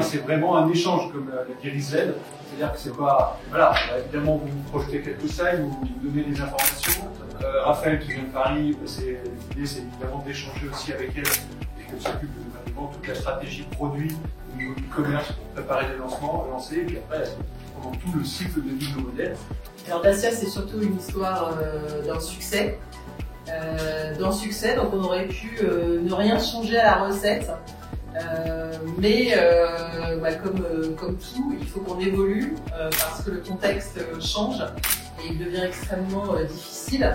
c'est vraiment un échange, comme l'a dit Rizlen. C'est-à-dire que c'est pas, voilà, évidemment vous projetez quelques slides, vous donnez des informations. Raphaël qui vient de Paris, l'idée c'est évidemment d'échanger aussi avec elle et qu'elle s'occupe de toute la stratégie produit au niveau du commerce pour préparer les lancements, lancer, et puis après pendant tout le cycle de vie de nos modèles. Alors Dacia c'est surtout une histoire d'un succès. Donc on aurait pu ne rien changer à la recette. Mais comme tout, il faut qu'on évolue parce que le contexte change et il devient extrêmement difficile.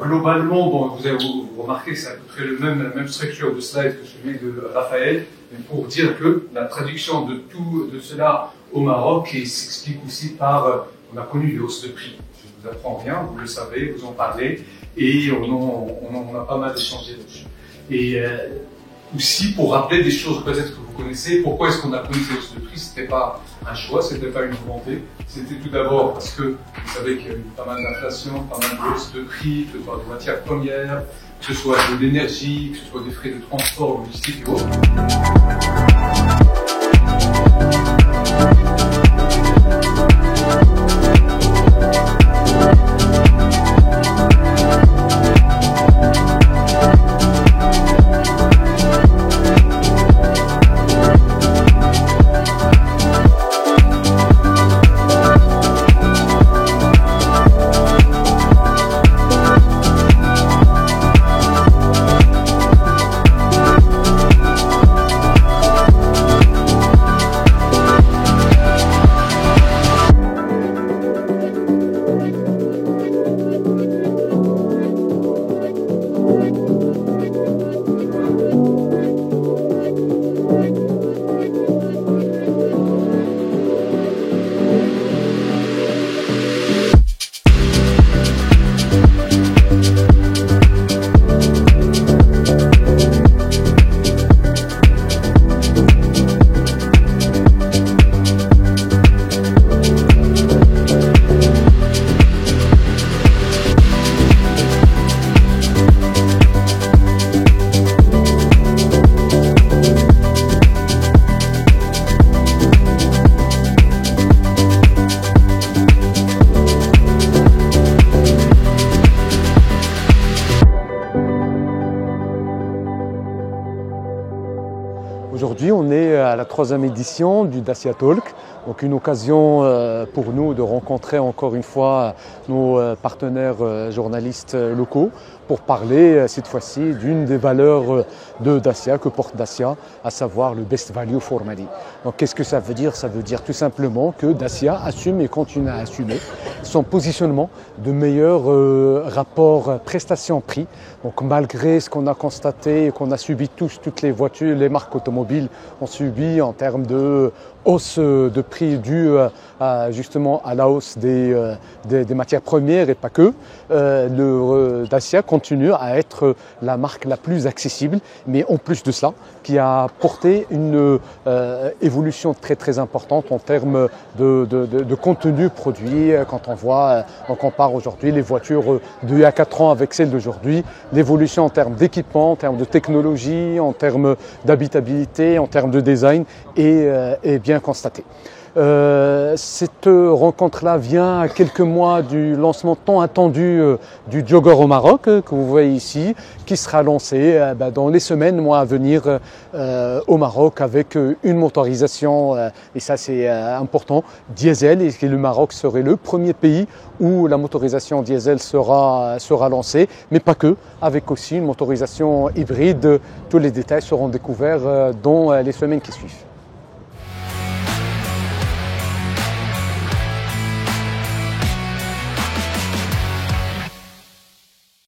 Globalement, bon, vous remarquez que c'est à peu près la même structure de slide que celui de Raphaël, mais pour dire que la traduction de tout de cela au Maroc s'explique aussi par, on a connu des hausses de prix. Je vous apprends rien, vous le savez, vous en parlez, et on a pas mal échangé là-dessus. Et aussi pour rappeler des choses peut-être que vous connaissez, pourquoi est-ce qu'on a connu ces hausses de prix? C'était pas un choix, c'était pas une volonté. C'était tout d'abord parce que vous savez qu'il y a eu pas mal d'inflation, pas mal de hausses de prix, que ce soit de matières premières, que ce soit de l'énergie, que ce soit des frais de transport, logistique et autres. Aujourd'hui, on est à la 3e édition du Dacia Talk, donc une occasion pour nous de rencontrer encore une fois nos partenaires journalistes locaux pour parler cette fois-ci d'une des valeurs de Dacia, que porte Dacia, à savoir le Best Value for Money. Donc qu'est-ce que ça veut dire? Ça veut dire tout simplement que Dacia assume et continue à assumer son positionnement de meilleur rapport prestation-prix. Donc malgré ce qu'on a constaté et qu'on a subi tous, toutes les voitures, les marques automobiles ont subi en termes de hausse de prix due justement à la hausse des matières premières et pas que, Dacia continue à être la marque la plus accessible, mais en plus de cela, qui a porté une évolution très importante en termes de contenu produit. Quand on compare aujourd'hui les voitures d'il y a 4 ans avec celles d'aujourd'hui, l'évolution en termes d'équipement, en termes de technologie, en termes d'habitabilité, en termes de design est bien constatée. Cette rencontre-là vient à quelques mois du lancement tant attendu du Jogger au Maroc, que vous voyez ici, qui sera lancé dans les semaines, mois à venir au Maroc avec une motorisation, et ça c'est important, diesel, et que le Maroc serait le premier pays où la motorisation diesel sera lancée, mais pas que, avec aussi une motorisation hybride. Tous les détails seront découverts dans les semaines qui suivent.